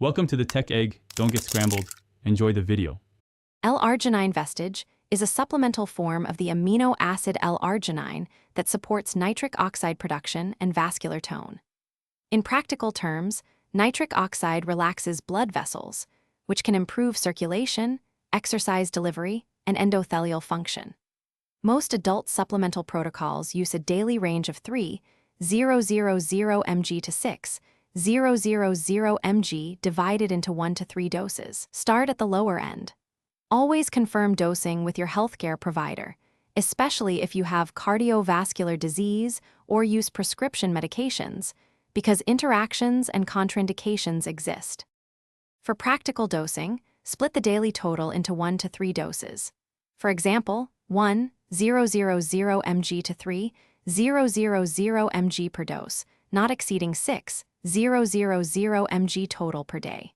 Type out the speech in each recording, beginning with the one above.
Welcome to the Tech Egg. Don't get scrambled. Enjoy the video. L-Arginine Vestige is a supplemental form of the amino acid L-arginine that supports nitric oxide production and vascular tone. In practical terms, nitric oxide relaxes blood vessels, which can improve circulation, exercise delivery, and endothelial function. Most adult supplemental protocols use a daily range of 3,000 mg to 6,000 mg divided into 1 to 3 doses. Start at the lower end. Always confirm dosing with your healthcare provider, especially if you have cardiovascular disease or use prescription medications, because interactions and contraindications exist. For practical dosing, split the daily total into 1 to 3 doses. For example, 1,000 mg to 3,000 mg per dose, not exceeding 6,000 mg total per day.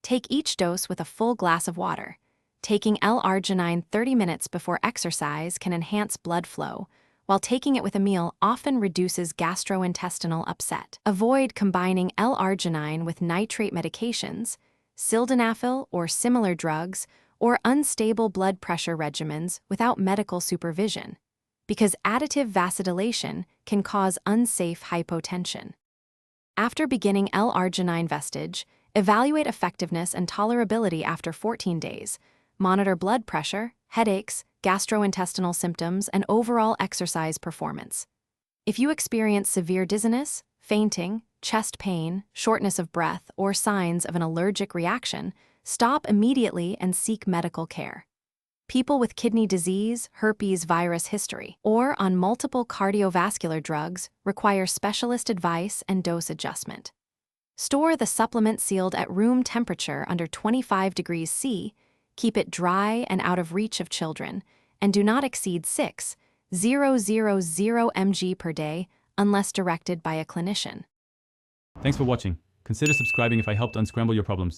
Take each dose with a full glass of water. Taking L-arginine 30 minutes before exercise can enhance blood flow, while taking it with a meal often reduces gastrointestinal upset. Avoid combining L-arginine with nitrate medications, sildenafil or similar drugs, or unstable blood pressure regimens without medical supervision, because additive vasodilation can cause unsafe hypotension. After beginning L-Arginine Vestige, evaluate effectiveness and tolerability after 14 days. Monitor blood pressure, headaches, gastrointestinal symptoms, and overall exercise performance. If you experience severe dizziness, fainting, chest pain, shortness of breath, or signs of an allergic reaction, stop immediately and seek medical care. People with kidney disease, herpes virus history, or on multiple cardiovascular drugs require specialist advice and dose adjustment. Store the supplement sealed at room temperature under 25 degrees C, keep it dry and out of reach of children, and do not exceed 6,000 mg per day unless directed by a clinician. Thanks for watching. Consider subscribing if I helped unscramble your problems.